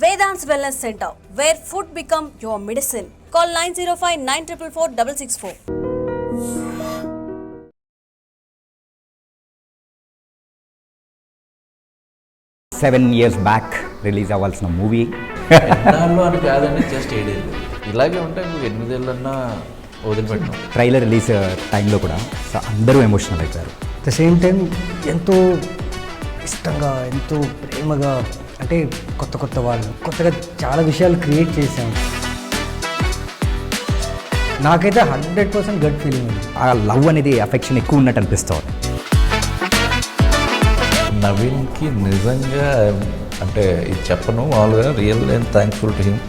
Vedant's Wellness Center, where food become your medicine. Call 905-944-664. 7 years back release అవ్వాల్సిన movie ఎన్నాళ్ళు అని కాదండి, just 7 ఏళ్ళు. ఇలాగే ఉంటే ఇంకొక 8 ఏళ్ళన్నా వదిలిపెట్టాం. ట్రైలర్ రిలీజ్ టైంలో కూడా సో అందరూ ఎమోషనల్ అయిపోయారు. అట్ ద సేమ్ టైం ఎంతో ఇష్టంగా ఎంతో ప్రేమగా, అంటే కొత్త వాళ్ళు కొత్తగా చాలా విషయాలు క్రియేట్ చేసాం. నాకైతే 100% గట్ ఫీలింగ్ ఉంది. ఆ లవ్ అనేది అఫెక్షన్ ఎక్కువ ఉన్నట్టు అనిపిస్తుంది. నవీన్కి నిజంగా అంటే ఇది చెప్పను, మామూలుగా real and thankful to him.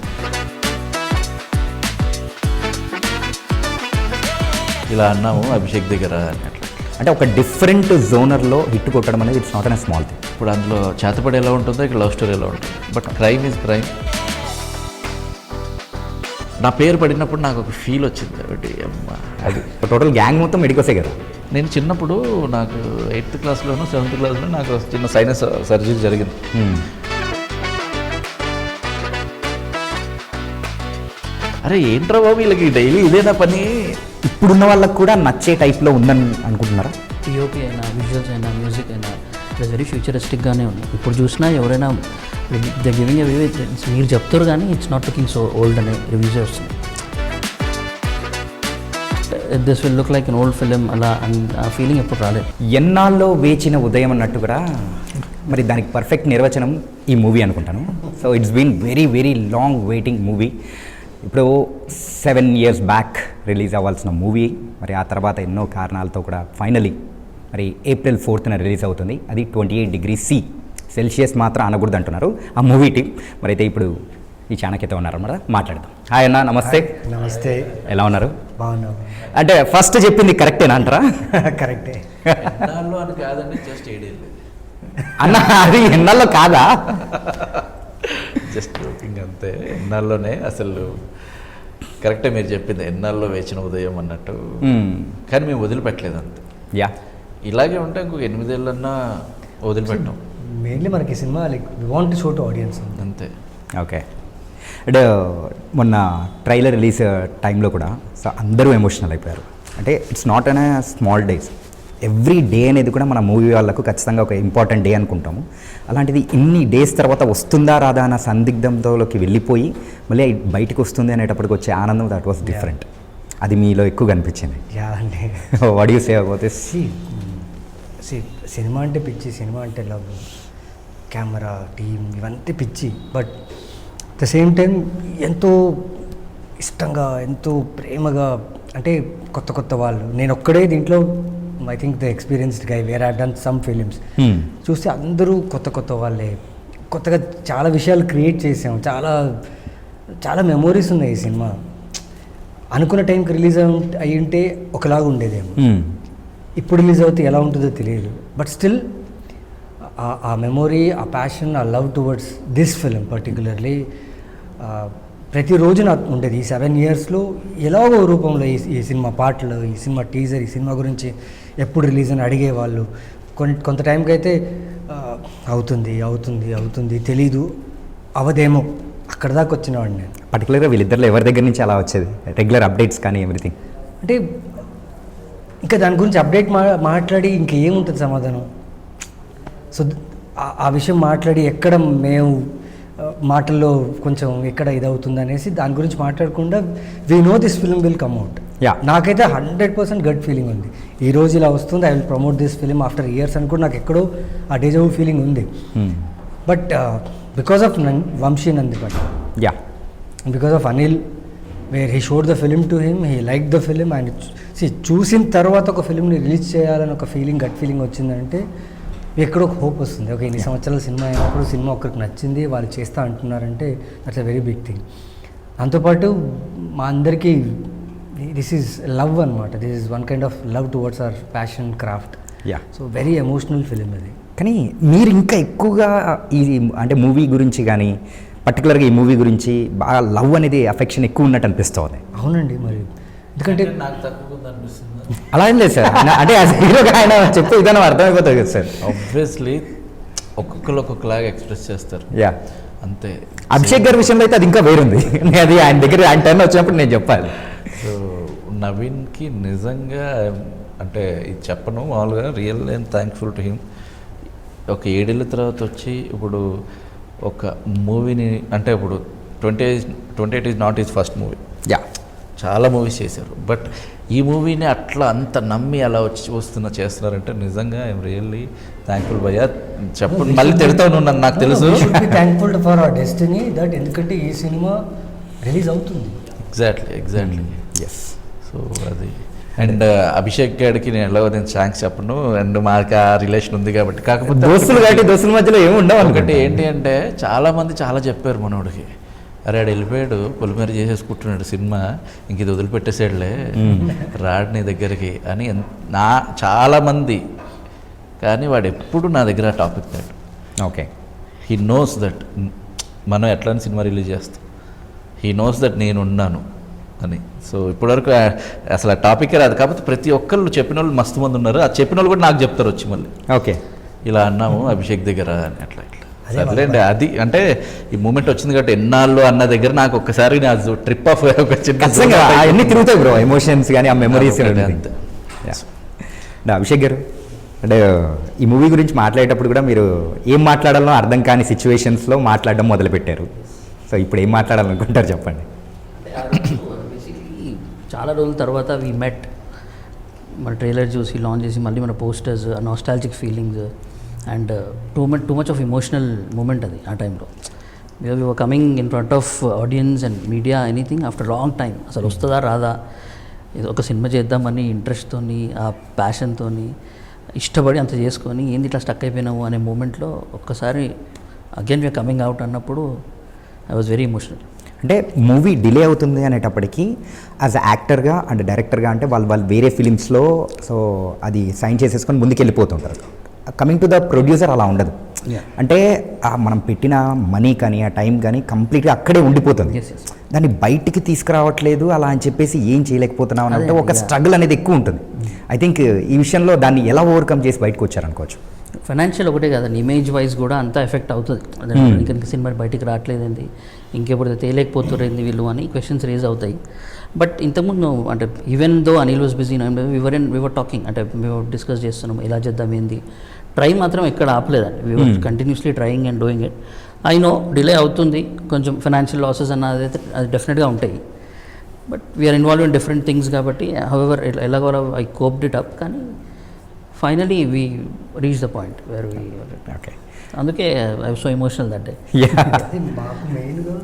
ఇలా అన్నాము అభిషేక్ దగ్గర అన్నట్లు. అంటే ఒక డిఫరెంట్ జోనర్లో హిట్ కొట్టడం అనేది it's not an small thing. ఇప్పుడు అందులో చేతపడి ఎలా ఉంటుందో ఇక్కడ లవ్ స్టోరీ ఎలా ఉంటుంది. But crime is crime. నా పేరు పడినప్పుడు నాకు ఒక ఫీల్ వచ్చింది కాబట్టి అమ్మ అది టోటల్ గ్యాంగ్ మొత్తం మెడికోసే కదా. నేను చిన్నప్పుడు నాకు 8th క్లాస్లోనూ 7th క్లాస్లో నాకు చిన్న సైనస్ సర్జరీ జరిగింది. అరే ఏంట్రా బాబు వీళ్ళకి డైలీ ఇదేనా పని. ఇప్పుడున్న వాళ్ళకి కూడా నచ్చే టైప్లో ఉందని అనుకుంటున్నారా? పిఓపి అయినా విజువల్స్ అయినా మ్యూజిక్ అయినా ఇట్స్ వెరీ ఫ్యూచరిస్టిక్గానే ఉంది. ఇప్పుడు చూసినా ఎవరైనా ద గివింగ్ అవే మీరు చెప్తారు కానీ it's not looking so old అనే రివ్యూస్ వస్తుంది. This will look like an old film అలా ఆ ఫీలింగ్ ఎప్పుడు రాలేదు. ఎన్నాళ్ళలో వేచిన ఉదయం అన్నట్టు కూడా మరి దానికి పర్ఫెక్ట్ నిర్వచనం ఈ మూవీ అనుకుంటాను. So it's been very very long waiting movie. ఇప్పుడు 7 years బ్యాక్ రిలీజ్ అవ్వాల్సిన మూవీ మరి ఆ తర్వాత ఎన్నో కారణాలతో కూడా ఫైనలీ మరి April 4th రిలీజ్ అవుతుంది. అది 28 degrees C సెల్సియస్ మాత్రం అనకూడదు అంటున్నారు ఆ మూవీ టీం. మరి అయితే ఇప్పుడు ఈ చాణక్యతో ఉన్నారన్నమాట, మాట్లాడదాం. హాయ్ అన్న, నమస్తే. నమస్తే. ఎలా ఉన్నారు? బాగున్నావు. అంటే ఫస్ట్ చెప్పింది కరెక్టేనా అంటారా? కరెక్టే. ఎన్నాళ్ళు అని కాదండి, జస్ట్ 7 ఏళ్ళు. అన్న అది ఎన్నాళ్ళలో కాదా? జస్ట్ జోకింగ్ అంతే. ఎన్నాళ్ళలోనే అసలు కరెక్టే మీరు చెప్పింది, ఎన్నాళ్ళలో వేచిన ఉదయం అన్నట్టు. కానీ మేము వదిలిపెట్టలేదు అంతే. యా, ఇలాగే ఉంటే ఇంకొక 8 ఏళ్ళన్నా వదిలిపెట్టాం. మెయిన్లీ మనకి cinema like we want to show to audience అంతే. ఓకే. అంటే మొన్న ట్రైలర్ రిలీజ్ టైంలో కూడా సో అందరూ ఎమోషనల్ అయిపోయారు. అంటే it's not an small days. Every day అనేది కూడా మన మూవీ వాళ్ళకు ఖచ్చితంగా ఒక ఇంపార్టెంట్ డే అనుకుంటాము. అలాంటిది ఇన్ని డేస్ తర్వాత వస్తుందా రాదా అన్న సందిగ్ధంలోకి వెళ్ళిపోయి మళ్ళీ బయటకు వస్తుంది అనేటప్పటికి వచ్చే ఆనందం దట్ వాస్ డిఫరెంట్. అది మీలో ఎక్కువ కనిపించింది. యా అండి. What you say about this? Cinema అంటే పిచ్చి, సినిమా అంటే లవ్, కెమెరా టీమ్ ఇవంతా పిచ్చి. బట్ ద సేమ్ టైం ఎంతో ఇష్టంగా ఎంతో ప్రేమగా, అంటే కొత్త వాళ్ళు. నేను ఒక్కడే దీంట్లో I think the experienced guy where have done some films. చూస్తే అందరూ కొత్త వాళ్ళే, కొత్తగా చాలా విషయాలు క్రియేట్ చేసాం. చాలా మెమోరీస్ ఉన్నాయి ఈ సినిమా. అనుకున్న టైంకి రిలీజ్ అయ్యి ఉంటే ఒకలాగా ఉండేదేమో, ఇప్పుడు రిలీజ్ అవుతే ఎలా ఉంటుందో తెలియదు. బట్ స్టిల్ ఆ మెమొరీ, ఆ ప్యాషన్, ఆ love towards this film particularly ప్రతిరోజు నాకు ఉండేది. ఈ 7 yearsలో ఎలాగో రూపంలో ఈ సినిమా పాటలు, ఈ సినిమా టీజర్, ఈ సినిమా గురించి ఎప్పుడు రిలీజ్ అని అడిగేవాళ్ళు. కొంత టైంకి అయితే అవుతుంది తెలీదు, అవదేమో, అక్కడ దాకా వచ్చినవాడిని నేను. పర్టికులర్గా వీళ్ళిద్దరిలో ఎవరి దగ్గర నుంచి అలా వచ్చేది రెగ్యులర్ అప్డేట్స్ కానీ ఎవ్రీథింగ్? అంటే ఇంకా దాని గురించి అప్డేట్ మాట్లాడి ఇంకేముంటుంది సమాధానం. సో ఆ విషయం మాట్లాడి ఎక్కడ మేము మాటల్లో కొంచెం ఎక్కడ ఇదవుతుంది అనేసి దాని గురించి మాట్లాడకుండా we know this film will come out. నాకైతే 100% గట్ ఫీలింగ్ ఉంది. ఈ రోజు ఇలా వస్తుంది, I will promote this film after years అని కూడా నాకు ఎక్కడో ఆ డేజా ఫీలింగ్ ఉంది. But because of Vamshi Nandipati, because of Anil, where he showed the film to him, he like the film. And చూసిన తర్వాత ఒక ఫిలింని రిలీజ్ చేయాలని ఒక ఫీలింగ్, గట్ ఫీలింగ్ వచ్చిందంటే ఎక్కడో ఒక హోప్ వస్తుంది. ఓకే, ఇన్ని సంవత్సరాల సినిమా అయినప్పుడు సినిమా ఒకరికి నచ్చింది, వాళ్ళు చేస్తా అంటున్నారంటే that's a very big thing. దాంతోపాటు మా అందరికీ దిస్ ఈజ్ లవ్ అనమాట. This is one kind of love towards our passion, craft. So very emotional film అది. కానీ మీరు ఇంకా ఎక్కువగా ఈ అంటే మూవీ గురించి కానీ పర్టికులర్గా ఈ మూవీ గురించి బాగా లవ్ అనేది అఫెక్షన్ ఎక్కువ ఉన్నట్టు అనిపిస్తుంది. అవునండి, మరి ఎందుకంటే నాకు తక్కువ అనిపిస్తుంది. అలా ఏం లేదు సార్. అంటే హీరోగా ఆయన చెప్పే విధానం అర్థమైపోతుంది కదా సార్. ఆబ్వియస్లీ ఒక్కొక్కరు ఒక్కొక్కలాగా ఎక్స్ప్రెస్ చేస్తారు. యా, అంతే. అభిషేక్ గారి విషయంలో అయితే అది ఇంకా వేరుంది. అది ఆయన దగ్గర ఆయన టర్న్ వచ్చినప్పుడు నేను చెప్పాలి. సో నవీన్కి నిజంగా అంటే ఇది చెప్పను, మామూలుగా real and thankful to him. ఒక 7 ఏళ్ళ తర్వాత వచ్చి ఇప్పుడు ఒక మూవీని అంటే ఇప్పుడు 28 is not is first movie. Yeah, చాలా మూవీస్ చేశారు, బట్ ఈ మూవీని అట్లా అంత నమ్మి అలా చేస్తున్నారంటే నిజంగా ఐఎమ్ రియల్లీ థ్యాంక్ఫుల్ భయ్యా. చెప్పండి, మళ్ళీ తిడతాను నన్ను, నాకు తెలుసు. Thankful for our destiny that, ఎందుకంటే ఈ సినిమా రిలీజ్ అవుతుంది. Exactly yes. సో అది అండ్ అభిషేక్ గారికి నేను ఎలా నేను థ్యాంక్స్ చెప్పను, అండ్ మాకు ఆ రిలేషన్ ఉంది కాబట్టి. కాకపోతే దోస్తులు కాబట్టి దోస్తుల మధ్యలో ఏమి ఉండవు. ఒకటి ఏంటి అంటే చాలామంది చాలా చెప్పారు మనోడికి, అరే ఆడు వెళ్ళిపోయాడు పొలిమేర చేసేసుకుంటున్నాడు సినిమా, ఇంక ఇది వదిలిపెట్టేసాడులే రాడు నీ దగ్గరికి అని చాలామంది. కానీ వాడు ఎప్పుడు నా దగ్గర ఆ టాపిక్ దాడు. ఓకే, హీ నోస్ దట్ మనం ఎట్లాంటి సినిమా రిలీజ్ చేస్తాం, హీ నోస్ దట్ నేను ఉన్నాను అని. సో ఇప్పటివరకు అసలు ఆ టాపికే రాదు. కాకపోతే ప్రతి ఒక్కళ్ళు చెప్పిన వాళ్ళు మస్తు మంది ఉన్నారు, ఆ చెప్పిన వాళ్ళు కూడా నాకు చెప్తారు వచ్చి మళ్ళీ, ఓకే ఇలా అన్నాము అభిషేక్ దగ్గర అని అట్లా ఇట్లా. సర్లేండి, అది అంటే ఈ మూమెంట్ వచ్చింది కాబట్టి ఎన్నాళ్ళు అన్న దగ్గర నాకు ఒక్కసారి ట్రిప్ ఆఫ్ ఒక చిన్న అన్నీ తిరుగుతాయి బ్రో, ఎమోషన్స్ కానీ ఆ మెమరీస్. అంతే. అభిషేక్ గారు, అంటే ఈ మూవీ గురించి మాట్లాడేటప్పుడు కూడా మీరు ఏం మాట్లాడాలో అర్థం కాని సిచ్యువేషన్స్లో మాట్లాడడం మొదలుపెట్టారు. సో ఇప్పుడు ఏం మాట్లాడాలనుకుంటారు చెప్పండి. బేసిక్లీ చాలా రోజుల తర్వాత వీ మెట్, మన ట్రైలర్ చూసి లాంచ్ చేసి మళ్ళీ మన posters, nostalgic feelings and too much of emotional moment అది ఆ టైంలో. Because we were coming in front of audience and media anything after long time. అసలు వస్తుందా రాదా, ఇది ఒక సినిమా చేద్దామని ఇంట్రెస్ట్తో, ఆ ప్యాషన్తో ఇష్టపడి అంత చేసుకొని ఏంది ఇట్లా స్టక్ అయిపోయినాము అనే మూమెంట్లో ఒక్కసారి అగైన్ వీఆర్ కమింగ్ అవుట్ అన్నప్పుడు ఐ వాజ్ వెరీ ఎమోషనల్. అంటే మూవీ డిలే అవుతుంది అనేటప్పటికీ యాజ్ యాక్టర్గా అండ్ డైరెక్టర్గా అంటే వాళ్ళు వేరే ఫిలిమ్స్లో సో అది సైన్ చేసేసుకొని ముందుకు వెళ్ళిపోతుంటారు. కమింగ్ టు ద ప్రొడ్యూసర్ అలా ఉండదు. అంటే మనం పెట్టిన మనీ కానీ ఆ టైం కానీ కంప్లీట్గా అక్కడే ఉండిపోతుంది. దాన్ని బయటికి తీసుకురావట్లేదు అలా అని చెప్పేసి ఏం చేయలేకపోతున్నాం అని అంటే ఒక స్ట్రగుల్ అనేది ఎక్కువ ఉంటుంది. ఐ థింక్ ఈ విషయంలో దాన్ని ఎలా ఓవర్కమ్ చేసి బయటకు వచ్చారనుకోవచ్చు. ఫైనాన్షియల్ ఒకటే కాదండి, ఇమేజ్ వైజ్ కూడా అంతా ఎఫెక్ట్ అవుతుంది. ఇంక సినిమా బయటికి రావట్లేదండి, ఇంకెప్పుడు తేలేకపోతురేంది వీళ్ళు అని క్వశ్చన్స్ రేజ్ అవుతాయి. బట్ ఇంతకుముందు అంటే even though Anil was busy, we were talking, అంటే మేము డిస్కస్ చేస్తున్నాం ఎలా చేద్దాం ఏంది, ట్రై మాత్రం ఎక్కడ ఆపలేదండి. We were continuously trying and doing it. I know delay అవుతుంది, కొంచెం ఫైనాన్షియల్ లాసెస్ అన్నది అయితే అది డెఫినెట్గా ఉంటాయి. But we're involve in different things కాబట్టి హౌఎవర్ ఎలాగో ఐ కోప్డ్ ఇట్ అప్. కానీ finally we reach the point where we. Okay, అందుకే I was so emotional that day. అది మాకు మెయిన్గా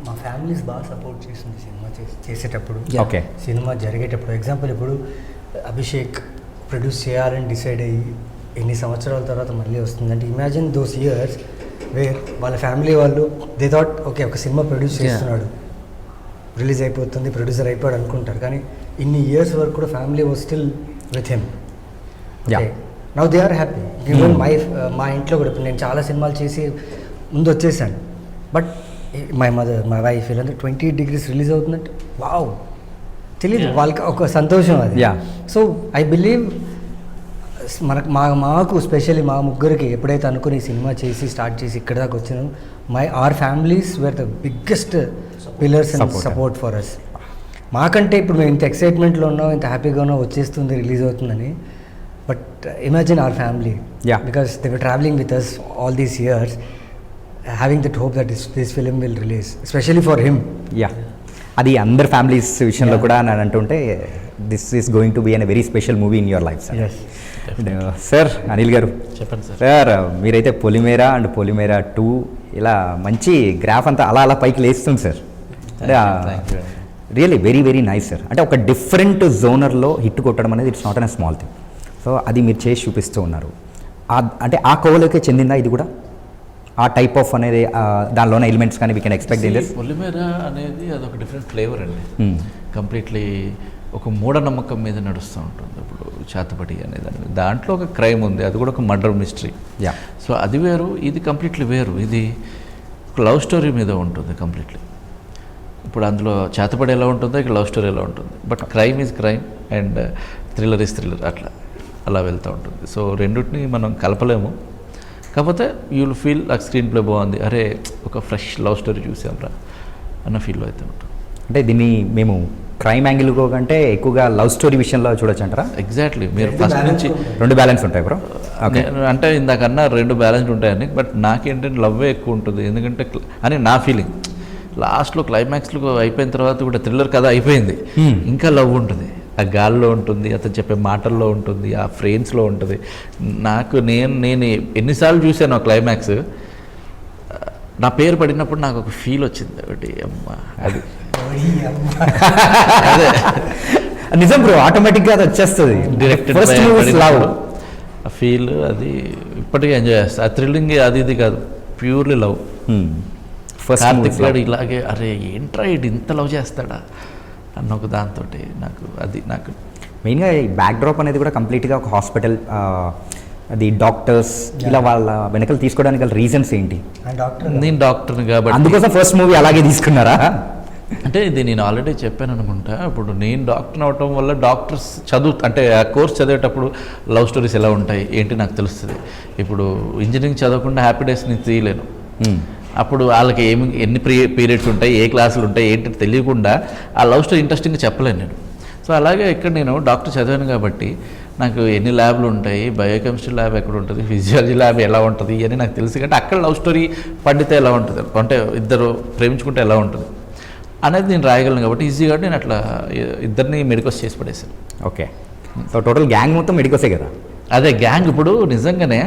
మా ఫ్యామిలీస్ బాగా సపోర్ట్ చేసింది సినిమా చేసేటప్పుడు, ఓకే సినిమా జరిగేటప్పుడు. ఎగ్జాంపుల్ ఇప్పుడు అభిషేక్ ప్రొడ్యూస్ చేయాలని డిసైడ్ అయ్యి ఎన్ని సంవత్సరాల తర్వాత మళ్ళీ వస్తుందంటే ఇమాజిన్ దోస్ ఇయర్స్ వేర్ వాళ్ళ ఫ్యామిలీ వాళ్ళు దే థాట్ ఓకే ఒక సినిమా ప్రొడ్యూస్ చేస్తున్నాడు, రిలీజ్ అయిపోతుంది, ప్రొడ్యూసర్ అయిపోయాడు అనుకుంటారు. కానీ ఇన్ని ఇయర్స్ వరకు కూడా family was still with him. Okay, now they are happy. Even మా ఇంట్లో కూడా ఇప్పుడు నేను చాలా సినిమాలు చేసి ముందు వచ్చేసాను. But my mother, my wife వీళ్ళంతా 28 degrees రిలీజ్ అవుతుందంటే వావ్ తెలియదు వాళ్ళకి ఒక సంతోషం అది. సో ఐ బిలీవ్ మాకు స్పెషల్లీ మా ముగ్గురికి ఎప్పుడైతే అనుకుని సినిమా చేసి స్టార్ట్ చేసి ఇక్కడ దాకా వచ్చినాం, our families were the biggest pillars and support for us. మాకంటే ఇప్పుడు మేము ఇంత ఎక్సైట్మెంట్లో ఉన్నాం, ఇంత హ్యాపీగా ఉన్నాం, వచ్చేస్తుంది రిలీజ్ అవుతుందని. But imagine our family, because they were travelling with us all these years, having that hope that this film will release especially for him. అది అందరి ఫ్యామిలీస్ విషయంలో కూడా నేను అంటుంటే this is going to be an very special movie in your life. Sir Anil గారు చెప్పండి sir. Sir మీరైతే పొలిమేర and పొలిమేర 2 ఇలా మంచి గ్రాఫ్ అంతా అలా అలా పైకి లేస్తుంది sir. Really very very nice sir. అంటే ఒక డిఫరెంట్ జోనర్లో హిట్ కొట్టడం అనేది it's not an small thing. So అది మీరు చేసి చూపిస్తూ ఉన్నారు. అంటే ఆ కోవలోకే చెందిందా ఇది కూడా, ఆ టైప్ ఆఫ్ అనేది దానిలోనే ఎలిమెంట్స్ కానీ we can expect in this? Polimera అనేది అదొక డిఫరెంట్ ఫ్లేవర్ అండి. కంప్లీట్లీ ఒక మూఢనమ్మకం మీద నడుస్తూ ఉంటుంది. ఇప్పుడు చేతబడి అనేది దాంట్లో ఒక క్రైమ్ ఉంది, అది కూడా ఒక మర్డర్ మిస్టరీ. సో అది వేరు, ఇది కంప్లీట్లీ వేరు. ఇది ఒక లవ్ స్టోరీ మీద ఉంటుంది కంప్లీట్లీ. ఇప్పుడు అందులో చేతబడి ఎలా ఉంటుందో ఇక్కడ లవ్ స్టోరీ ఎలా ఉంటుంది. But crime is crime and thriller is thriller, అలా వెళ్తూ ఉంటుంది. సో రెండింటిని మనం కలపలేము. కాకపోతే యూ విల్ ఫీల్ ఆ స్క్రీన్ ప్లే బాగుంది, అరే ఒక ఫ్రెష్ లవ్ స్టోరీ చూసాంరా అన్న ఫీల్ అయితే ఉంటుంది. అంటే దీన్ని మేము క్రైమ్ యాంగిల్ కంటే ఎక్కువగా లవ్ స్టోరీ విషయంలో చూడొచ్చు అంటారా? ఎగ్జాక్ట్లీ. మీరు ఫస్ట్ నుంచి రెండు బ్యాలెన్స్ ఉంటాయి బ్రో. అంటే ఇందాకన్నా రెండు బ్యాలెన్స్ ఉంటాయని, బట్ నాకేంటంటే లవ్వే ఎక్కువ ఉంటుంది. ఎందుకంటే అని నా ఫీలింగ్. లాస్ట్లో క్లైమాక్స్లో అయిపోయిన తర్వాత కూడా థ్రిల్లర్ కథ అయిపోయింది, ఇంకా లవ్ ఉంటుంది. ఆ గాల్లో ఉంటుంది, అతను చెప్పే మాటల్లో ఉంటుంది, ఆ ఫ్రేమ్స్లో ఉంటుంది. నాకు నేను ఎన్నిసార్లు చూశాను ఆ క్లైమాక్స్, నా పేరు పడినప్పుడు నాకు ఒక ఫీల్ వచ్చింది ఒకటి, అమ్మ అది అదే నిజం బ్రో, ఆటోమేటిక్గా అది వచ్చేస్తుంది. డైరెక్టెడ్ ఆ ఫీల్ అది ఇప్పటికీ ఎంజాయ్ చేస్తా. ఆ థ్రిల్లింగ్ అది ఇది కాదు, ప్యూర్లీ లవ్. కార్తిక్ గారు ఇలాగే అరే ఏంట్రా ఇటు ఇంత లవ్ చేస్తాడా అన్న ఒక దాంతో నాకు మెయిన్గా ఈ బ్యాక్ డ్రాప్ అనేది కూడా కంప్లీట్గా ఒక హాస్పిటల్, అది డాక్టర్స్ ఇలా వాళ్ళ వెనకలు తీసుకోవడానికి గల రీజన్స్ ఏంటి? నేను డాక్టర్ని కాబట్టి అందుకోసం ఫస్ట్ మూవీ అలాగే తీసుకున్నారా? అంటే ఇది నేను ఆల్రెడీ చెప్పాను అనుకుంటా. ఇప్పుడు నేను డాక్టర్ అవటం వల్ల డాక్టర్స్ అంటే ఆ కోర్స్ చదివేటప్పుడు లవ్ స్టోరీస్ ఎలా ఉంటాయి ఏంటి నాకు తెలుస్తుంది. ఇప్పుడు ఇంజనీరింగ్ చదవకుండా హ్యాపీ డేస్ నేను తీయలేను. అప్పుడు వాళ్ళకి ఎన్ని పీరియడ్స్ ఉంటాయి, ఏ క్లాసులు ఉంటాయి ఏంటి తెలియకుండా ఆ లవ్ స్టోరీ ఇంట్రెస్టింగ్గా చెప్పలేను నేను. సో అలాగే ఇక్కడ నేను డాక్టర్ చదివాను కాబట్టి నాకు ఎన్ని ల్యాబ్లు ఉంటాయి, బయోకెమిస్ట్రీ ల్యాబ్ ఎక్కడ ఉంటుంది, ఫిజియాలజీ ల్యాబ్ ఎలా ఉంటుంది అని నాకు తెలుసు. కాబట్టి అక్కడ లవ్ స్టోరీ పండితే ఎలా ఉంటుంది, అంటే ఇద్దరు ప్రేమించుకుంటే ఎలా ఉంటుంది అనేది నేను రాయగలను. కాబట్టి ఈజీగా నేను అట్లా ఇద్దరిని మెడికోస్ చేసి పడేసాను. ఓకే. సో టోటల్ గ్యాంగ్ మొత్తం మెడికోసే కదా? అదే గ్యాంగ్. ఇప్పుడు నిజంగానే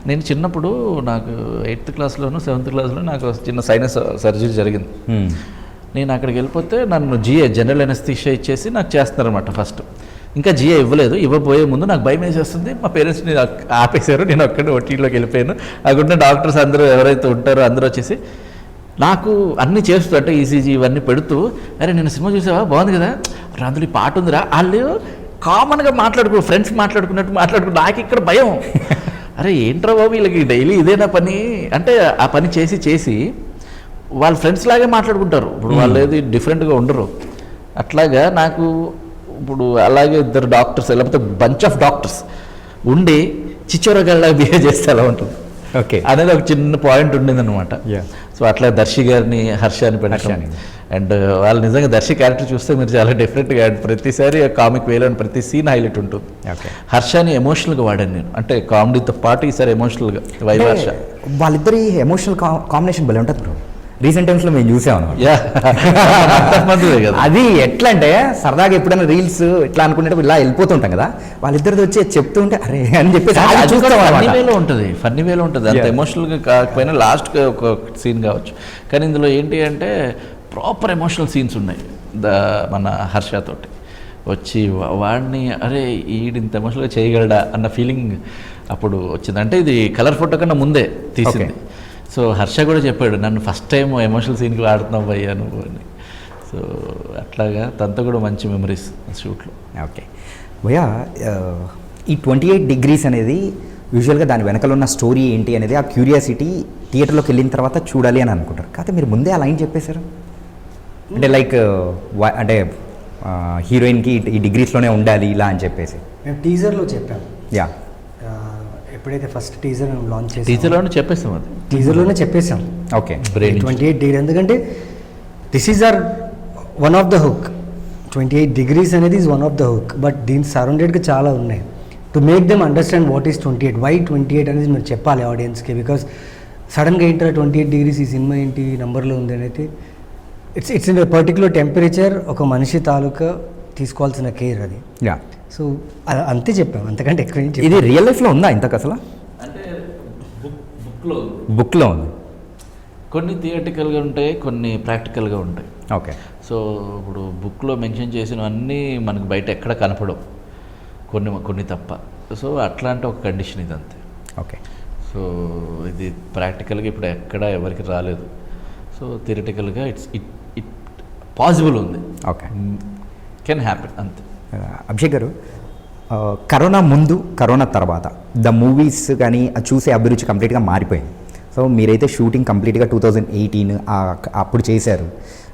నేను చిన్నప్పుడు నాకు 8th క్లాస్లోనూ 7th క్లాస్లో నాకు చిన్న సైనస్ సర్జరీ జరిగింది. నేను అక్కడికి వెళ్ళిపోతే నన్ను GA జనరల్ ఎనస్థీషియా ఇచ్చేసి నాకు చేస్తున్నారన్నమాట ఫస్ట్. ఇంకా GA ఇవ్వబోయే ముందు నాకు భయం వేసేస్తుంది. మా పేరెంట్స్ని ఆపేశారు, నేను అక్కడే OTలోకి వెళ్ళిపోయాను. అక్కడ డాక్టర్స్ అందరూ ఎవరైతే ఉంటారో అందరూ వచ్చేసి నాకు అన్నీ చేస్తూ అంటే ECG ఇవన్నీ పెడుతూ, అరే నేను సినిమా చూసావా బాగుంది కదా, అందులో ఈ పాట ఉందిరా. వాళ్ళు కామన్గా ఫ్రెండ్స్ మాట్లాడుకున్నట్టు నాకు ఇక్కడ భయం. అరే ఏంట్రా బాబు వీళ్ళకి డైలీ ఇదేనా పని అంటే ఆ పని చేసి వాళ్ళ ఫ్రెండ్స్ లాగే మాట్లాడుకుంటారు. ఇప్పుడు వాళ్ళు ఏది డిఫరెంట్గా ఉండరు. అట్లాగా నాకు ఇప్పుడు అలాగే ఇద్దరు డాక్టర్స్ లేకపోతే బంచ్ ఆఫ్ డాక్టర్స్ ఉండి చిచ్చోరగాళ్ళగా బిహేవ్ చేస్తే ఎలా ఉంటుంది ఓకే అనేది ఒక చిన్న పాయింట్ ఉండేది అనమాట. సో అట్లా దర్శి గారిని హర్షాని పెట్టాను. అండ్ వాళ్ళు నిజంగా దర్శి క్యారెక్టర్ చూస్తే మీరు చాలా డిఫరెంట్గా ప్రతిసారి కామిక్ వేలో ప్రతి సీన్ హైలైట్ ఉంటుంది. హర్షాని ఎమోషనల్గా వాడాను నేను, అంటే కామెడీతో పాటు ఈసారి ఎమోషనల్గా వైవ్ హర్ష. వాళ్ళిద్దరి ఎమోషనల్ కాంబినేషన్ భలే ఉంటుంది బ్రో. రీసెంట్ టైమ్స్లో మేము చూసాము. అది ఎట్లా అంటే సరదాగా ఎప్పుడైనా రీల్స్ ఇట్లా అనుకునేటప్పుడు ఇలా వెళ్ళిపోతుంటాం కదా, వాళ్ళిద్దరిది వచ్చి చెప్తూ ఉంటే అరే అని చెప్పేసి ఫన్నీ వేలో ఉంటుంది. అంత ఎమోషనల్గా కాకపోయినా లాస్ట్గా ఒక సీన్ కావచ్చు, కానీ ఇందులో ఏంటి అంటే ప్రాపర్ ఎమోషనల్ సీన్స్ ఉన్నాయి. మన హర్షతోటి వచ్చి వాడిని అరే ఈడింత ఎమోషనల్గా చేయగలడా అన్న ఫీలింగ్ అప్పుడు వచ్చింది. అంటే ఇది కలర్ ఫోటో కన్నా ముందే తీసింది. సో హర్ష కూడా చెప్పాడు నన్ను ఫస్ట్ టైం ఎమోషనల్ సీన్కి వాడుతున్నావు భయ్యా నువ్వు అని. సో అట్లాగా తనతో కూడా మంచి మెమరీస్ షూట్లో. ఓకే భయ్యా, ఈ 28 degrees అనేది యూజువల్గా దాని వెనకలో ఉన్న స్టోరీ ఏంటి అనేది ఆ క్యూరియాసిటీ థియేటర్లోకి వెళ్ళిన తర్వాత చూడాలి అని అనుకుంటారు. కాకపోతే మీరు ముందే ఆ లైన్ చెప్పేశారు అంటే లైక్ అంటే హీరోయిన్కి ఈ డిగ్రీస్లోనే ఉండాలి ఇలా అని చెప్పేసి మేము టీజర్లో చెప్పాము. యా, ఎప్పుడైతే ఫస్ట్ టీజర్ లాంచ్ చేసాం టీజర్లోనే చెప్పేసాం, అది టీజర్లోనే చెప్పేసాం. ఓకే 28 degrees ఎందుకంటే this is our one of the hook. 28 degrees అనేది is one of the hook, but దీని సరౌండెడ్గా చాలా ఉన్నాయి. To make them understand what is 28, why 28 అనేది మీరు చెప్పాలి ఆడియన్స్కి. బికాస్ సడన్గా ఏంటంటే 28 degrees ఈ సినిమా ఏంటి నంబర్లో ఉంది అనేది ఇట్స్ ఇన్ పర్టికులర్ టెంపరేచర్, ఒక మనిషి తాలూకా తీసుకోవాల్సిన కేర్ అది. యా, సో అంతే చెప్పాం, అంతకంటే ఎక్కువ ఏం ఇది రియల్ లైఫ్లో ఉందా ఇంతకు అసలు? అంటే బుక్లో ఉంది. కొన్ని థియేటికల్గా ఉంటాయి, కొన్ని ప్రాక్టికల్గా ఉంటాయి. ఓకే. సో ఇప్పుడు బుక్లో మెన్షన్ చేసినవన్నీ మనకు బయట ఎక్కడ కనపడవు, కొన్ని తప్ప. సో అట్లాంటి ఒక కండిషన్ ఇది అంతే. ఓకే. సో ఇది ప్రాక్టికల్గా ఇప్పుడు ఎక్కడ ఎవరికి రాలేదు. సో థియరిటికల్గా ఇట్ పాసిబుల్ ఉంది. ఓకే, కెన్ హ్యాపెన్ అంతే. అభిషేక్ గారు, కరోనా ముందు కరోనా తర్వాత ద మూవీస్ కానీ చూసే అభిరుచి కంప్లీట్గా మారిపోయింది. సో మీరైతే షూటింగ్ కంప్లీట్గా 2018 అప్పుడు చేశారు,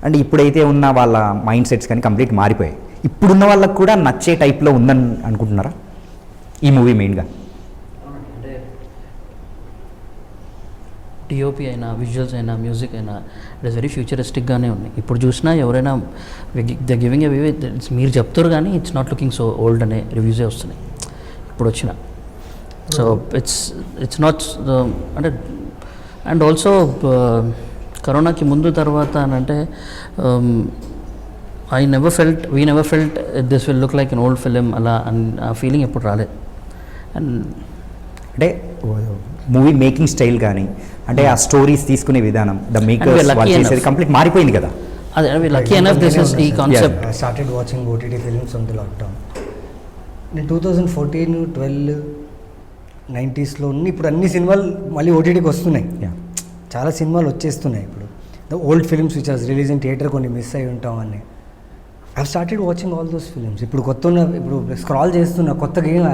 అండ్ ఇప్పుడైతే ఉన్న వాళ్ళ మైండ్ సెట్స్ కానీ కంప్లీట్ మారిపోయాయి. ఇప్పుడున్న వాళ్ళకు కూడా నచ్చే టైప్లో ఉందని అనుకుంటున్నారా ఈ మూవీ మెయిన్గా? టీఓపీ అయినా విజువల్స్ అయినా మ్యూజిక్ అయినా ఇట్ ఇస్ వెరీ ఫ్యూచరిస్టిక్గానే ఉన్నాయి. ఇప్పుడు చూసినా ఎవరైనా ద గివింగ్ అవే మీరు చెప్తారు కానీ it's not looking so old అనే రివ్యూసే వస్తున్నాయి ఇప్పుడు వచ్చిన. సో ఇట్స్ నాట్ అంటే అండ్ ఆల్సో కరోనాకి ముందు తర్వాత అని అంటే we never felt this will look like an old film అలా ఆ ఫీలింగ్ ఎప్పుడు రాలేదు. అండ్ అంటే మూవీ మేకింగ్ స్టైల్ కానీ అంటే ఆ స్టోరీస్ తీసుకునే విధానం ద మేకర్స్ వాళ్ళు చేసేది కంప్లీట్ మారిపోయింది కదా. అదే లక్కీ ఎనఫ్ దిస్ ఇస్ ఈ concept. I started watching OTT films on the lockdown. నేను 2014-12 90sలో ఉన్న ఇప్పుడు అన్ని సినిమాలు మళ్ళీ ఓటీటీకి వస్తున్నాయి. చాలా సినిమాలు వచ్చేస్తున్నాయి ఇప్పుడు. The old films which was release in theatre కొన్ని మిస్ అయి ఉంటాం అని I started watching all those films. ఇప్పుడు ఇప్పుడు స్క్రాల్ చేస్తున్న కొత్తగా ఏం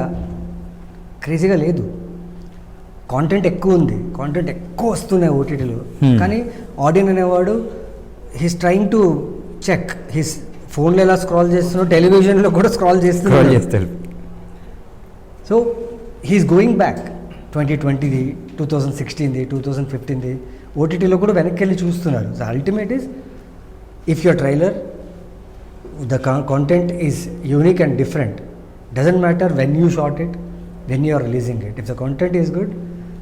క్రేజీగా లేదు. కాంటెంట్ ఎక్కువ ఉంది, కాంటెంట్ ఎక్కువ వస్తున్నాయి ఓటీటీలో. కానీ ఆడియన్ అనేవాడు he's trying to check his ఫోన్లో ఎలా స్క్రాల్ చేస్తున్నాడు, టెలివిజన్లో కూడా స్క్రాల్ చేస్తున్నాడు. సో హీస్ గోయింగ్ బ్యాక్ 2020ది 2016ది 2015ది ఓటీటీలో కూడా వెనక్కి వెళ్ళి చూస్తున్నారు. So ultimate is if your trailer the content is unique and different, doesn't matter when you shot it, when you are releasing it. If the content is good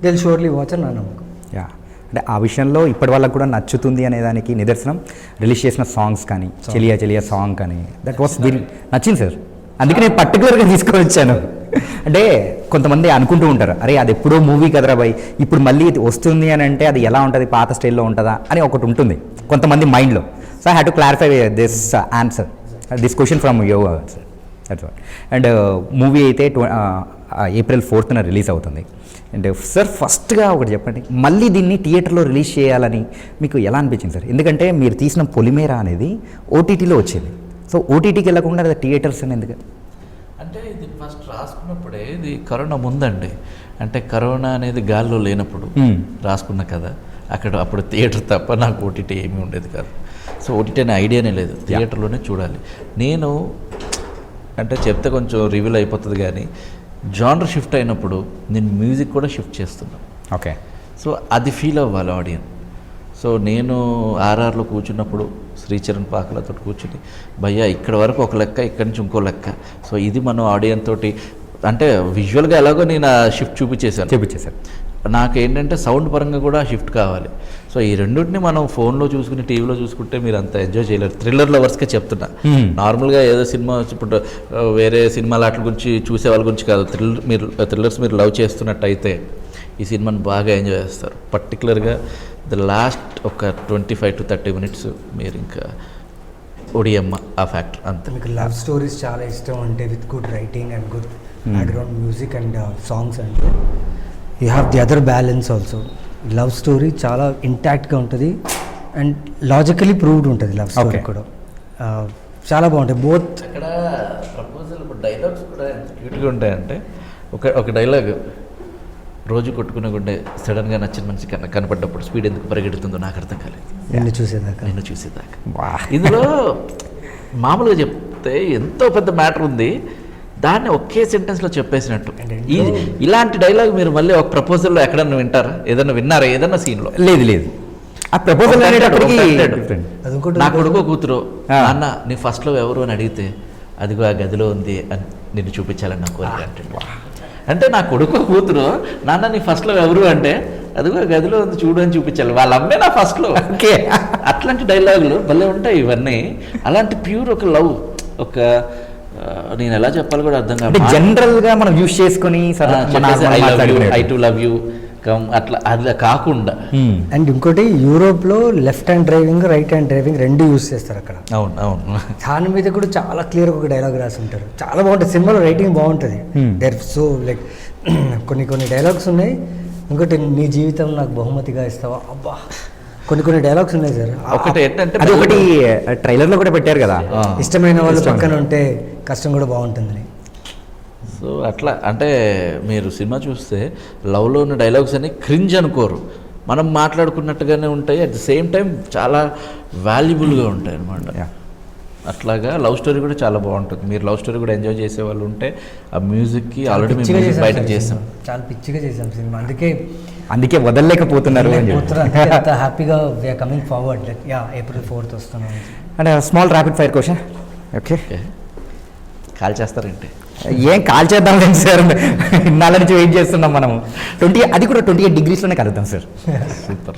they will surely watch అని నా నమ్మకం. Yeah, అంటే ఆ విషయంలో ఇప్పటి వాళ్ళకు కూడా నచ్చుతుంది అనే దానికి నిదర్శనం రిలీజ్ చేసిన సాంగ్స్ కానీ చెలియా చెలియా సాంగ్ కానీ దట్ వాస్ వెరీ నచ్చింది సార్. అందుకే నేను పర్టికులర్గా తీసుకొని వచ్చాను. అంటే కొంతమంది అనుకుంటూ ఉంటారు, అరే అది ఎప్పుడో మూవీ కదరా బాయ్, ఇప్పుడు మళ్ళీ ఇది వస్తుంది అని అంటే అది ఎలా ఉంటుంది, పాత స్టైల్లో ఉంటుందా అని ఒకటి ఉంటుంది కొంతమంది మైండ్లో. So I have to clarify this answer, this question from you sir. That's what. And movie అయితే April 4th రిలీజ్ అవుతుంది. అండ్ సార్ ఫస్ట్గా ఒకటి చెప్పండి, మళ్ళీ దీన్ని థియేటర్లో రిలీజ్ చేయాలని మీకు ఎలా అనిపించింది సార్? ఎందుకంటే మీరు తీసిన పొలిమేర అనేది ఓటీటీలో వచ్చింది. సో ఓటీటీకి వెళ్ళకుండా అది థియేటర్స్ అని ఎందుకు? అంటే ఇది ఫస్ట్ రాసుకున్నప్పుడే ఇది కరోనా ముందండి. అంటే కరోనా అనేది గాల్లో లేనప్పుడు రాసుకున్న కదా, అప్పుడు థియేటర్ తప్ప నాకు ఓటీటీ ఏమీ ఉండేది కాదు. సో ఓటీటీ అనే ఐడియానే లేదు, థియేటర్లోనే చూడాలి. నేను అంటే చెప్తే కొంచెం రివీల్ అయిపోతుంది కానీ జానర్ షిఫ్ట్ అయినప్పుడు నేను మ్యూజిక్ కూడా షిఫ్ట్ చేస్తున్నాను. ఓకే. సో అది ఫీల్ అవ్వాలి ఆడియన్. సో నేను ఆర్ఆర్లో కూర్చున్నప్పుడు శ్రీచరణ్ పాకలతో కూర్చుని భయ్యా ఇక్కడ వరకు ఒక లెక్క, ఇక్కడి నుంచి ఇంకో లెక్క. సో ఇది మనం ఆడియన్ తోటి అంటే విజువల్గా ఎలాగో నేను ఆ షిఫ్ట్ చూపించేశాను. నాకేంటంటే సౌండ్ పరంగా కూడా షిఫ్ట్ కావాలి. సో ఈ రెండింటిని మనం ఫోన్లో చూసుకుని టీవీలో చూసుకుంటే మీరు అంత ఎంజాయ్ చేయలేరు. థ్రిల్లర్ లవర్స్కే చెప్తున్నా. నార్మల్గా ఏదో సినిమా ఇప్పుడు వేరే సినిమాల వాటి గురించి చూసే వాళ్ళ గురించి కాదు, థ్రిల్లర్స్ మీరు లవ్ చేస్తున్నట్టయితే ఈ సినిమాని బాగా ఎంజాయ్ చేస్తారు. పర్టికులర్గా ద లాస్ట్ ఒక 25 to 30 minutes మీరు ఇంకా ఒడియమ్మ ఆ ఫ్యాక్టర్ అంతే. మీకు లవ్ స్టోరీస్ చాలా ఇష్టం అంటే with good writing and good background music and songs అంటే you have the other balance also. Love story చాలా ఇంటాక్ట్గా ఉంటుంది అండ్ లాజికలీ ప్రూవ్డ్ ఉంటుంది లవ్ స్టోరీ కూడా. చాలా బాగుంటాయి బోత్. అక్కడ ప్రపోజల్ డైలాగ్స్ కూడా ఎంత క్యూట్గా ఉంటాయంటే ఒక డైలాగ్, రోజు కొట్టుకునే గుండె సడన్గా నచ్చిన మనిషి కనపడ్డప్పుడు స్పీడ్ ఎందుకు పరిగెడుతుందో నాకు అర్థం కాలేదు, నిన్ను చూసేదాకా. ఇందులో మామూలుగా చెప్తే ఎంతో పెద్ద మ్యాటర్ ఉంది, దాన్ని ఒకే సెంటెన్స్లో చెప్పేసినట్టు. ఇలాంటి డైలాగ్ మీరు మళ్ళీ ఒక ప్రపోజల్లో ఎక్కడన్నా వింటారా? విన్నారా ఏదన్నా సీన్లో? లేదు. ఆ ప్రపోజల్ నా కొడుకో కూతురు అన్న నీ ఫస్ట్లో ఎవరు అని అడిగితే అదిగో ఆ గదిలో ఉంది అని నిన్ను చూపించాలని నా కోరిక అంటాడు. అంటే నా కొడుకో కూతురు నాన్న నీ ఫస్ట్లో ఎవరు అంటే అదిగో గదిలో ఉంది చూడు అని చూపించాలి, వాళ్ళ అమ్మే నా ఫస్ట్లో. ఓకే, అట్లాంటి డైలాగులు భలే ఉంటాయి ఇవన్నీ. అలాంటి ప్యూర్ ఒక లవ్, ఒక నేను ఎలా చెప్పాలి కూడా అర్థం కాదు, జనరల్ గా మనం యూస్ చేసుకుని ఐ టు లవ్ యూ అట్లా అది కాకుండా. అండ్ ఇంకోటి యూరోప్లో left hand driving right hand driving రెండు యూస్ చేస్తారు అక్కడ. అవును. దాని మీద కూడా చాలా క్లియర్గా ఒక డైలాగ్ రాసి ఉంటారు, చాలా బాగుంటుంది. సినిమాలో రైటింగ్ బాగుంటుంది. దేర్ సో లైక్ కొన్ని డైలాగ్స్ ఉన్నాయి. ఇంకోటి నీ జీవితం నాకు బహుమతిగా ఇస్తావా, అబ్బా కొన్ని డైలాగ్స్ ఉన్నాయి సార్. ఒకటి ఏంటంటే అది ఒకటి ట్రైలర్లో కూడా పెట్టారు కదా, ఇష్టమైన వాళ్ళు పక్కన ఉంటే కష్టం కూడా బాగుంటుందని. సో అట్లా అంటే మీరు సినిమా చూస్తే లవ్లో ఉన్న డైలాగ్స్ అన్ని క్రింజ్ అనుకోరు, మనం మాట్లాడుకున్నట్టుగానే ఉంటాయి. అట్ ద సేమ్ టైం చాలా వాల్యుబుల్గా ఉంటాయి అన్నమాట. అట్లాగా లవ్ స్టోరీ కూడా చాలా బాగుంటుంది. మీరు లవ్ స్టోరీ కూడా ఎంజాయ్ చేసే వాళ్ళు ఉంటే ఆ మ్యూజిక్కి ఆల్రెడీ మేము పిచ్చిగా మ్యూజిక్ చేసాం బయటకు సార్ చేసాం. సినిమా. చాలా పిచ్చిగా చేసాం సినిమా, అందుకే వదలలేకపోతున్నారు అని చెప్పి. అందుకే అంత హ్యాపీగా we are coming forward like April 4th వస్తున్నాం. అంటే small rapid fire question. Okay, call చేస్తారంటే ఏం కాల్ చేద్దాం లేదు సార్, ఇన్నాళ్ళ నుంచి వెయిట్ చేస్తున్నాం మనము. 28 degreesలోనే కలుద్దాం సార్.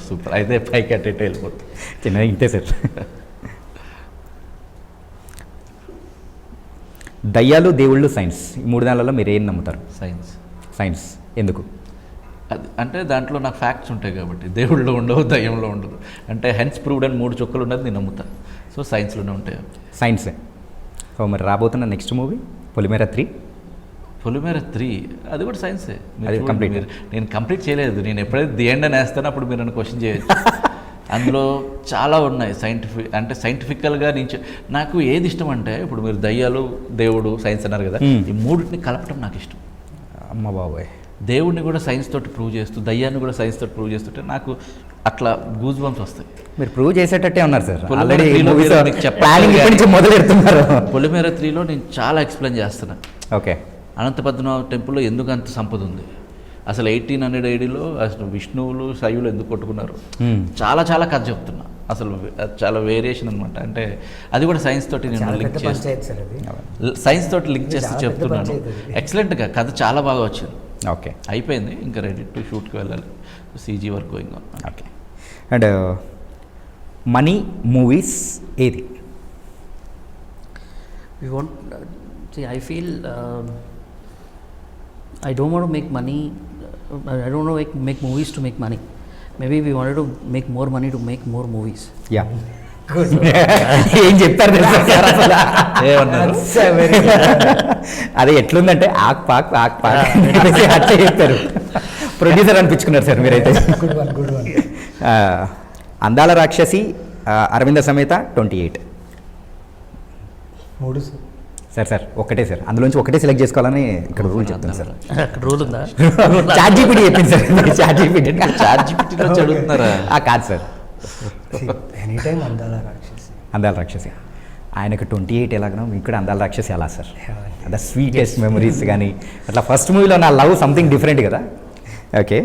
సూపర్ అయితే పైకి అటు ఇటు వెళ్ళిపోతుంది. చిన్నగా ఇంతే సార్. దయ్యాలు, దేవుళ్ళు, సైన్స్, ఈ 3 దానిలలో మీరు ఏం నమ్ముతారు? సైన్స్ ఎందుకు? అది అంటే దాంట్లో నాకు ఫ్యాక్ట్స్ ఉంటాయి కాబట్టి, దేవుళ్ళు ఉండవు, దయ్యంలో ఉండదు. అంటే హెన్స్ ప్రూవ్డ్ అని 3 చుక్కలు ఉన్నది నేను నమ్ముతాను. సో సైన్స్లోనే ఉంటాయి. సైన్సే. సో మరి రాబోతున్న నెక్స్ట్ మూవీ పొలిమేర 3. పొలిమేర 3 అది కూడా సైన్సే. అది complete. నేను కంప్లీట్ చేయలేదు. నేను ఎప్పుడైతే ది ఎండ్ అని వేస్తానో అప్పుడు మీరు నన్ను క్వశ్చన్ చేయొచ్చు. అందులో చాలా ఉన్నాయి సైంటిఫికల్గా నాకు ఏది ఇష్టం అంటే, ఇప్పుడు మీరు దయ్యాలు, దేవుడు, సైన్స్ అన్నారు కదా, ఈ మూడింటిని కలపటం నాకు ఇష్టం. అమ్మ బాబాయ్, దేవుడిని కూడా సైన్స్ తోటి ప్రూవ్ చేస్తూ, దయ్యాన్ని కూడా సైన్స్ తోటి ప్రూవ్ చేస్తుంటే నాకు అట్లా గూజ్ బంప్స్ వస్తాయి. మీరు ప్రూవ్ చేసేటట్టే ఉన్నారు సార్. పొలిమేర 3లో మీకు పొలిమేర 3లో నేను చాలా ఎక్స్ప్లెయిన్ చేస్తున్నాను. ఓకే, అనంత పద్మనాభ టెంపుల్లో ఎందుకు అంత సంపద ఉంది, అసలు 1800 ADలో అసలు విష్ణువులు శైవులు ఎందుకు కొట్టుకున్నారు, చాలా కథ చెప్తున్నా. అసలు చాలా వేరియేషన్ అనమాట. అంటే అది కూడా సైన్స్ తోటి నేను లింక్ చేస్తూ చెప్తున్నాను. ఎక్సలెంట్గా కథ చాలా బాగా వచ్చింది. ఓకే, అయిపోయింది, ఇంకా రెడీ టు షూట్కి వెళ్ళాలి. CG work going on. Okay. And money movies ఏది? I feel I don't want to make money. I don't want to make movies to make money. Maybe we wanted to make more money to make more movies. Yeah, ఏం చెప్తారు తెలుసా sir అసలు? అదే ఎట్లుందంటే ఆక్ పాక్ అట్లా చెప్తారు. ప్రొడ్యూసర్ అనిపించుకున్నారు సార్ మీరైతే. అందాల రాక్షసి, అరవింద సమేత 28. 3 సార్ ఒక్కటే సార్, అందులోంచి ఒకటే సెలెక్ట్ చేసుకోవాలని ఇక్కడ రూల్ చెప్తాను సార్. అక్కడ రూల్ ఉందా? ChatGPT చెప్పింది సార్. ChatGPTలో చదువుతున్నారా? కాదు సార్, ఎనీ టైం అందాల రాక్షసి. ఆయనకు 28 ఎలాగనో మీకు కూడా అందాల రాక్షసి అలా సార్. ద స్వీటెస్ట్ మెమరీస్ కానీ అట్లా ఫస్ట్ మూవీలో నా లవ్ సంథింగ్ డిఫరెంట్ కదా. ఓకే,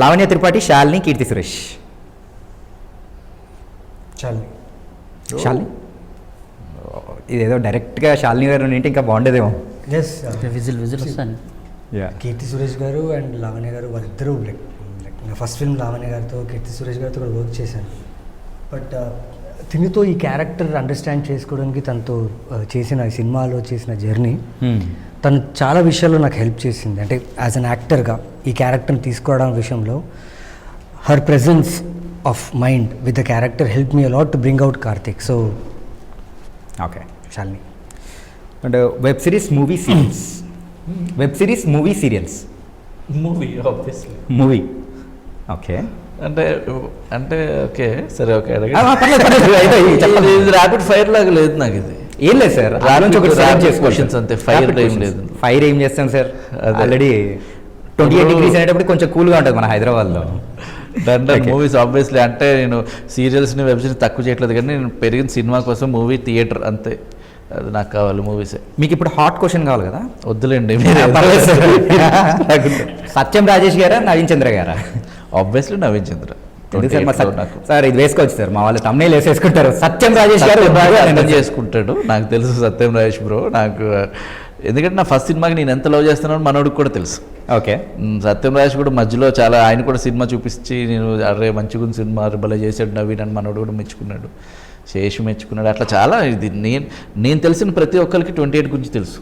లావణ్య త్రిపాఠి, శాలిని, కీర్తి సురేష్. శాలిని ఇదేదో డైరెక్ట్గా శాలిని గారు ఉంటే ఇంకా బాగుండేదేమో. విజిల్ వస్తాను. కీర్తి సురేష్ గారు అండ్ లావణ్య గారు వాళ్ళిద్దరూ లైక్ నా ఫస్ట్ ఫిల్మ్ లావణ్య గారితో, కీర్తి సురేష్ గారితో కూడా వర్క్ చేశాను. బట్ తినితో ఈ క్యారెక్టర్ అండర్స్టాండ్ చేసుకోవడానికి తనతో చేసిన సినిమాలో చేసిన జర్నీ, తను చాలా విషయాల్లో నాకు హెల్ప్ చేసింది. అంటే యాజ్ అన్ యాక్టర్గా ఈ క్యారెక్టర్ని తీసుకోవడం విషయంలో her presence of mind with the character help me a lot to bring out Karthik. So okay, Shalini. And web series, movie serials. Movie okay. అంటే ఓకే సరే, ఓకే ర్యాపిడ్ ఫైర్ లాగా లేదు నాకు ఇది. ఏం లేదు సార్, క్వశ్చన్స్ అంతే. ఫైర్ ఏం లేదు. ఫైర్ ఏం చేస్తాం సార్, ఆల్రెడీ 28 degrees అనేటప్పుడు కొంచెం కూల్గా ఉంటుంది మన హైదరాబాద్లో. మూవీస్ ఆబ్వియస్లీ అంటే నేను సీరియల్స్ని, వెబ్ సిరీస్ తక్కువ చేయట్లేదు, కానీ నేను పెరిగిన సినిమా కోసం మూవీ థియేటర్ అంతే. అది నాకు కావాలి మూవీసే. మీకు ఇప్పుడు హాట్ క్వశ్చన్ కావాలి కదా? వద్దులేండి. సత్యం రాజేష్ గారా, నవీన్ చంద్ర గారా? ఆబ్వియస్లీ నవీన్ చంద్ర. సార్ ఇది వేసుకోవచ్చు సార్, మా వాళ్ళు తమ్ముళ్ళు వేసేసుకుంటారు. సత్యం రాజేష్ గారు చేసుకుంటాడు, నాకు తెలుసు. సత్యం రాజేష్ బ్రో నాకు, ఎందుకంటే నా ఫస్ట్ సినిమాకి నేను ఎంత లవ్ చేస్తున్నాను మనోడికి కూడా తెలుసు. ఓకే, సత్యం రాజేష్ కూడా మధ్యలో చాలా ఆయన కూడా సినిమా చూపించి నేను అరే మంచిగా సినిమా భలే చేశాడు నవీన్ అని మనోడు కూడా మెచ్చుకున్నాడు, శేషు మెచ్చుకున్నాడు. అట్లా చాలా ఇది నేను తెలిసిన ప్రతి ఒక్కరికి 28 గురించి తెలుసు.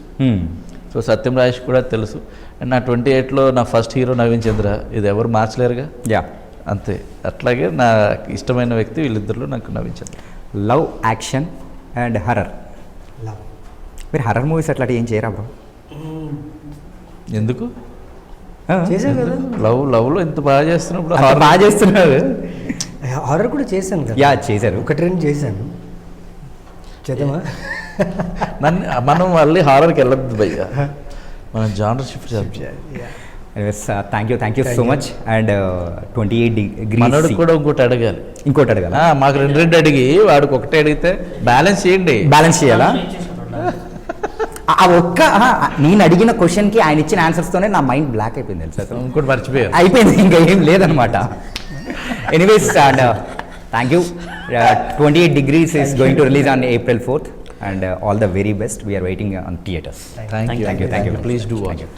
సో సత్యం రాజేష్ కూడా తెలుసు. అండ్ నా 28లో నా ఫస్ట్ హీరో నవీన్ చంద్ర, ఇది ఎవరు మార్చలేరుగా. యా, అంతే. అట్లాగే నా ఇష్టమైన వ్యక్తి వీళ్ళిద్దరిలో నాకు Naveen Chandra. Love, action and horror. మీరు హర్రర్ మూవీస్ అట్లా ఏం చేయరా బ్రో? ఎందుకు? చేశాను కదా, లవ్లో ఎంత బాగా చేస్తున్నప్పుడు బాగా చేస్తున్నారు. హారర్ కూడా చేశాను కదా. యా, చేశారు. 1-2 చేశాను. చేద్దామా? మనం మళ్ళీ హారర్కి వెళ్ళద్దు భయ్యా, మనం జానర్ షిఫ్ట్ చేయాలి. Thank you so much. And 28 degrees మనోడికి కూడా ఇంకోటి అడగాలి. ఇంకోటి అడగాల మాకు రెండు అడిగి వాడికి ఒకటే అడిగితే బ్యాలెన్స్ చేయండి. బ్యాలెన్స్ చేయాలా? ఆ ఒక్క నేను అడిగిన క్వశ్చన్కి ఆయన ఇచ్చిన ఆన్సర్స్తోనే నా మైండ్ బ్లాక్ అయిపోయింది తెలుసా అసలు. ఇంకోటి మర్చిపోయారు. అయిపోయింది, ఇంకా ఏం లేదనమాట. Anyways, and thank you. 28 Degrees is going to release on April 4th, and all the very best. We are waiting on theaters. Thank you. Thank you. Please do watch it.